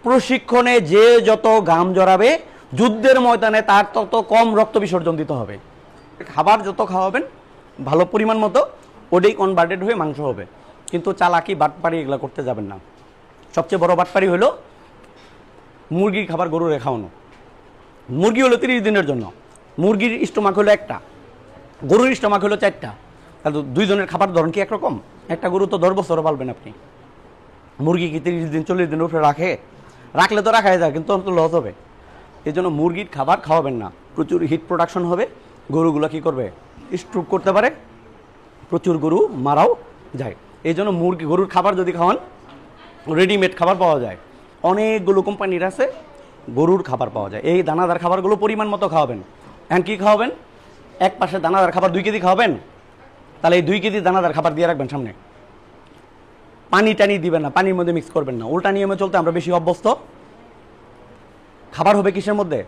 প্রশিক্ষণে যে যত ঘাম জড়াবে যুদ্ধের ময়দানে তার তত কম রক্ত বিসর্জন দিতে হবে। খাবার যত খাওয়াবেন ভালো পরিমাণ মতো, ওটাই কনভার্টেড হয়ে মাংস হবে। কিন্তু চালাকি বাটপাড়ি এগুলো করতে যাবেন না। সবচেয়ে বড় বাটপাড়ি হলো মুরগির খাবার গরুরে খাওয়ানো। মুরগি হলো 30 দিনের জন্য, মুরগির স্টোমাক হলো একটা, গরুর স্টোমাক হলো 4টা। তাহলে 2 জনের খাবার ধরন কি একরকম? একটা গরু তো 10 বছরও পালবেন আপনি, মুরগি কি 30 দিন 40 দিনের উপরে রাখলে তো রাখাই যায়, কিন্তু তো লস হবে। এই জন্য মুরগির খাবার খাওয়াবেন না, প্রচুর হিট প্রোডাকশন হবে, গরুগুলো কি করবে, স্ট্রোক করতে পারে, প্রচুর গরু মারাও যায়। এই জন্য গরুর খাবার যদি খাওয়ান, রেডিমেড খাবার পাওয়া যায়, অনেকগুলো কোম্পানির আছে গরুর খাবার পাওয়া যায়। এই দানাদার খাবারগুলো পরিমাণ মতো খাওয়াবেন। এখন কী খাওয়াবেন? এক পাশে দানাদার খাবার 2 কেজি খাওয়াবেন, তাহলে এই 2 কেজি দানাদার খাবার দিয়ে রাখবেন সামনে। পানি টানি দিবেন না, পানির মধ্যে মিক্স করবেন না। উল্টা নিয়মে চলতে আমরা বেশি অভ্যস্ত। খাবার হবে কিসের মধ্যে?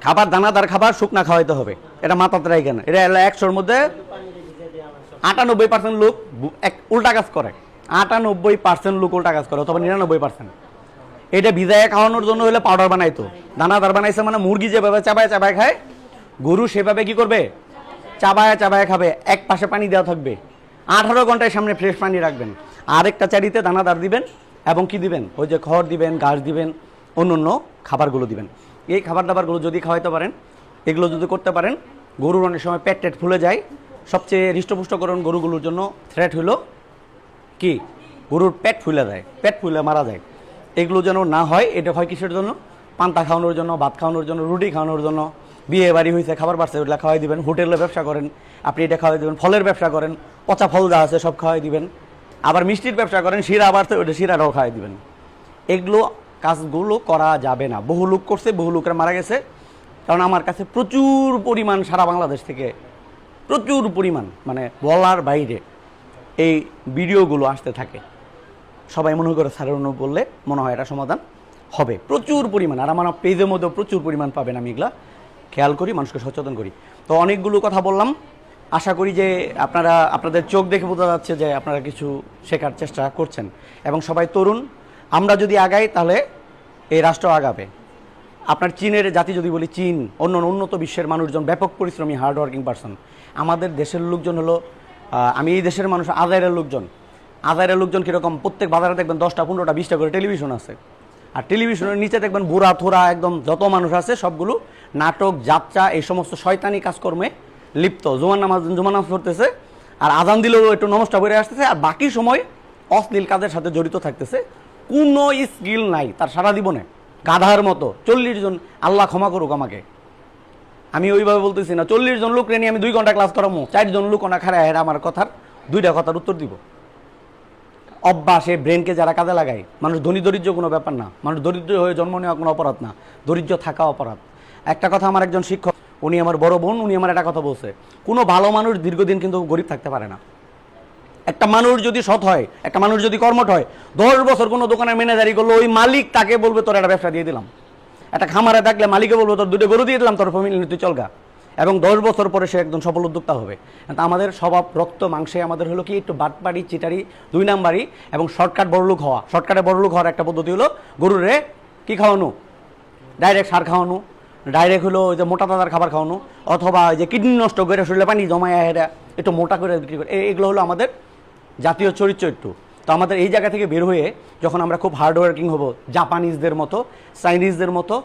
খাবার দানাদার খাবার শুকনা খাওয়াইতে হবে, এটা মাথাতে রাখেন। এটা 100-র মধ্যে 98% লোক উল্টা কাজ করে। 98% লোক উল্টা কাজ করে, অথবা 99%। এটা ভিজায় খাওয়ানোর জন্য হলে পাউডার বানাইতো, দানাদার বানাইছে মানে মুরগি যেভাবে চাবায় চাবায় খায়, গরু সেভাবে কি করবে, চাবায় চাবায় খাবে। এক পাশে পানি দেওয়া থাকবে, 18 ঘন্টায় সামনে ফ্রেশ পানি রাখবেন। আরেকটা চারিতে দানাদার দিবেন, এবং কি দিবেন, ওই যে খড় দিবেন, ঘাস দিবেন, অন্য খাবারগুলো দিবেন। এই খাবার দাবারগুলো যদি খাওয়াইতে পারেন, এগুলো যদি করতে পারেন, গরুর অনেক সময় পেট টেট ফুলে যায়। সবচেয়ে হৃষ্টপুষ্টকরণ গরুগুলোর জন্য থ্রেট হলো কি, গরুর পেট ফুলে যায়, পেট ফুলে মারা যায়। এগুলো যেন না হয়, এটা হয় কিসের জন্য? পান্তা খাওয়ানোর জন্য, ভাত খাওয়ানোর জন্য, রুটি খাওয়ানোর জন্য। বিয়ে বাড়ি হয়েছে, খাবার বাড়ছে, ওইগুলো খাওয়াই দিবেন। হোটেলে ব্যবসা করেন আপনি, এটা খাওয়াই দিবেন। ফলের ব্যবসা করেন, পচা ফল যা আছে সব খাওয়াই দিবেন। আবার মিষ্টির ব্যবসা করেন, শিরা বাড়ছে, ওইটা শিরাটাও খাওয়াই দিবেন। এগুলো কাজগুলো করা যাবে না। বহু লোক করছে, বহু লোকের মারা গেছে। কারণ আমার কাছে প্রচুর পরিমাণ সারা বাংলাদেশ থেকে প্রচুর পরিমাণ, মানে বলার বাইরে এই ভিডিওগুলো আসতে থাকে। সবাই মনে করে স্যারের অনু বললে মনে হয় এটা সমাধান হবে, প্রচুর পরিমাণ। আর আমার পেজের মধ্যেও প্রচুর পরিমাণ পাবেন। আমি এগুলা খেয়াল করি, মানুষকে সচেতন করি। তো অনেকগুলো কথা বললাম, আশা করি যে আপনাদের চোখ দেখে বোঝা যাচ্ছে যে আপনারা কিছু শেখার চেষ্টা করছেন, এবং সবাই তরুণ। আমরা যদি আগাই তাহলে এই রাষ্ট্র আগাবে। আপনার চীনের জাতি যদি বলি, চীন অন্য উন্নত বিশ্বের মানুষজন ব্যাপক পরিশ্রমী, হার্ড ওয়ার্কিং পারসন। আমাদের দেশের লোকজন হলো, আমি এই দেশের মানুষ আজাইরের লোকজন। আজাইরের লোকজন কীরকম? প্রত্যেক বাজারে দেখবেন 10টা 15টা 20টা করে টেলিভিশন আছে, আর টেলিভিশনের নিচে দেখবেন বুড়া থোড়া একদম যত মানুষ আছে সবগুলো নাটক, যাত্রা, এই সমস্ত শয়তানি কাজকর্মে লিপ্ত। জুমার নামাজ পড়তেছে, আর আজান দিলেও একটু নমস্কার করে আসতেছে, আর বাকি সময় অশ্লীল কাজের সাথে জড়িত থাকতেছে। কোনো স্কিল নাই তার সারা জীবনে, গাধার মতো। 40 জন, আল্লাহ ক্ষমা করুক আমাকে, আমি ওইভাবে বলতেছি না। 40 জন লোক নিয়ে আমি 2 ঘন্টা ক্লাস করামো, 4 জন লোক ওনা খারায় আমার কথার 2টা কথার উত্তর দিব। অভ্যাসে ব্রেনকে যারা কাজে লাগায়, মানুষ ধনী দরিদ্র কোনো ব্যাপার না, মানুষ দরিদ্র হয়ে জন্ম নেওয়া কোনো অপরাধ না, দরিদ্র থাকা অপরাধ। একটা কথা আমার একজন শিক্ষক, উনি আমার বড় বোন, উনি আমার একটা কথা বলছে, কোনো ভালো মানুষ দীর্ঘদিন কিন্তু গরিব থাকতে পারে না। একটা মানুষ যদি সৎ হয়, একটা মানুষ যদি কর্মঠ হয়, 10 বছর কোনো দোকানের ম্যানেজারি করলো, ওই মালিক তাকে বলবে তোর একটা ব্যবসা দিয়ে দিলাম। একটা খামারে থাকলে মালিকে বলবো তোর 2টা গরু দিয়ে দিলাম, তোর ফ্যামিলি তুই চলগা। এবং 10 বছর পরে সে একদম সফল উদ্যোক্তা হবে। আমাদের স্বভাব, রক্ত মাংসে আমাদের হলো কি, একটু বাটপাড়ি, চিটারি, 2 নাম্বারি এবং শর্টকাট বড়লোক হওয়া। শর্টকাটে বড়লোক হওয়ার একটা পদ্ধতি হলো গরুরে কি খাওয়ানো, ডাইরেক্ট সার খাওয়ানো, ডাইরেক্ট হলো ওই যে মোটা তাজার খাবার খাওয়ানো, অথবা ওই যে কিডনি নষ্ট করে শরীরে পানি জমায় এরা একটু মোটা করে বিক্রি করে। এগুলো হলো আমাদের জাতীয় চরিত্র একটু। তো আমাদের এই জায়গা থেকে বের হয়ে যখন আমরা খুব হার্ডওয়ার্কিং হব, জাপানিজদের মতো, চাইনিজদের মতো,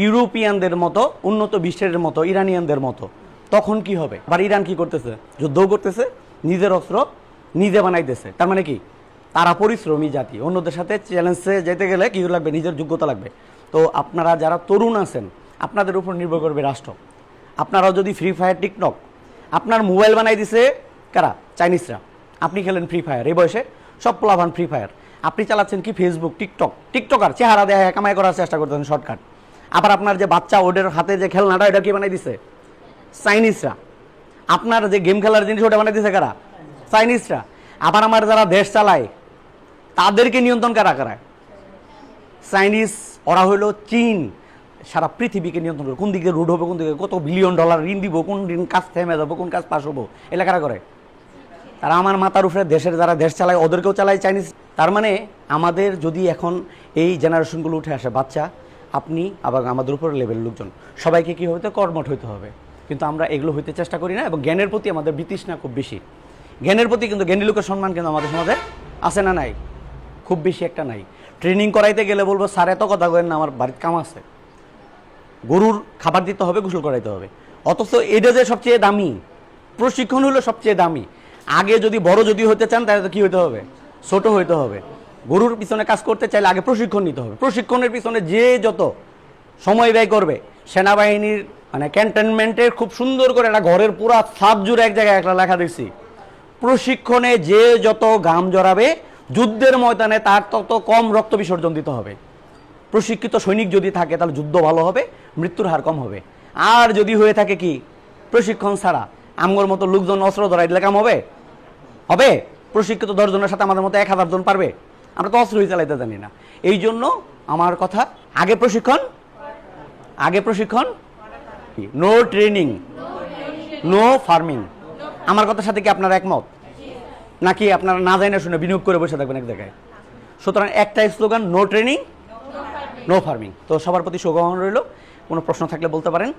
ইউরোপিয়ানদের মতো, উন্নত বিশ্বের মতো, ইরানিয়ানদের মতো, তখন কি হবে? আবার ইরান কি করতেছে? যুদ্ধও করতেছে, নিজের অস্ত্র নিজে বানাইতেছে। তার মানে কি, তারা পরিশ্রমী জাতি। অন্যদের সাথে চ্যালেঞ্জে যেতে গেলে কি লাগবে? নিজের যোগ্যতা লাগবে। তো আপনারা যারা তরুণ আছেন, আপনাদের উপর নির্ভর করবে রাষ্ট্র। আপনারাও যদি ফ্রি ফায়ার, টিকটক, আপনার মোবাইল বানাই দিছে কারা? চাইনিজরা। আপনি খেলেন ফ্রি ফায়ার, এই বয়সে সব প্লাভান ফ্রি ফায়ার। আপনি চালাচ্ছেন কি? ফেসবুক, টিকটকার চেহারা দেয়া কামাই করার চেষ্টা করতেছেন শর্টকাট। আবার আপনার যে বাচ্চা, ওদের হাতে যে খেলনাটা, এটা কি বানাই দিছে? চাইনিজরা। আপনার যে গেম খেলার জিনিস, ওটা বানাই দিছে কারা? চাইনিজরা। আবার আমার যারা দেশ চালায় তাদেরকে নিয়ন্ত্রণ কারা করায়? চাইনিজ। ওরা হইলো চীন, সারা পৃথিবীকে নিয়ন্ত্রণ করে। কোন দিকে রুট হবে, কোন দিকে কত $বিলিয়ন ঋণ দিব, কোন দিন কাজ থেমে যাবো, কোন কাজ পাস হবো, এলাকারা করে তারা আমার মাথার উপরে দেশের যারা দেশ চালায় ওদেরকেও চালায় চাইনিজ। তার মানে আমাদের যদি এখন এই জেনারেশনগুলো উঠে আসে, বাচ্চা, আপনি আবার আমাদের উপর লেভেলের লোকজন, সবাইকে কী হতে কর্মঠ হইতে হবে, কিন্তু আমরা এগুলো হইতে চেষ্টা করি না। এবং জ্ঞানের প্রতি আমাদের বিতৃষ্ণা খুব বেশি। জ্ঞানের প্রতি কিন্তু জ্ঞানী লোকের সম্মান কিন্তু আমাদের সমাজে আছে না নাই? খুব বেশি একটা নাই। ট্রেনিং করাইতে গেলে বলবো স্যার এত কথা বলেন না, আমার বাড়ির কাম আছে, গরুর খাবার দিতে হবে, গোসল করাইতে হবে। অথচ এটা যে সবচেয়ে দামি, প্রশিক্ষণ হলো সবচেয়ে দামি। আগে যদি বড় যদি হতে চান তাহলে তো কী হইতে হবে? ছোট হইতে হবে। গরুর পিছনে কাজ করতে চাইলে আগে প্রশিক্ষণ নিতে হবে। প্রশিক্ষণের পিছনে যে যত সময় ব্যয় করবে, সেনাবাহিনীর মানে ক্যান্টনমেন্টের খুব সুন্দর করে একটা ঘরের পুরা ছাদ জুড়ে এক জায়গায় একটা লেখা দেখছি, প্রশিক্ষণে যে যত ঘাম জড়াবে যুদ্ধের ময়দানে তার তত কম রক্ত বিসর্জন দিতে হবে। প্রশিক্ষিত সৈনিক যদি থাকে তাহলে যুদ্ধ ভালো হবে, মৃত্যুর হার কম হবে। আর যদি হয়ে থাকে কি প্রশিক্ষণ ছাড়া আমগর মতো লোকজন অস্ত্র ধরাই দিলে কাম হবে? হবে? প্রশিক্ষিত 10 জনের সাথে আমাদের মতো 1000 জন পারবে? আমরা তো অস্ত্রই চালাইতে জানি না। এই জন্য আমার কথা, আগে প্রশিক্ষণ, আগে প্রশিক্ষণ, নো ট্রেনিং নো ফার্মিং। আমার কথার সাথে কি আপনারা একমত? নাকি আপনারা না জানা শুনে বিনিয়োগ করে বসে থাকবেন এক জায়গায়? সুতরাং একটাই slogan, no training no farming. তো সবার প্রতি শুভকামনা রইল। কোনো প্রশ্ন থাকলে বলতে পারেন।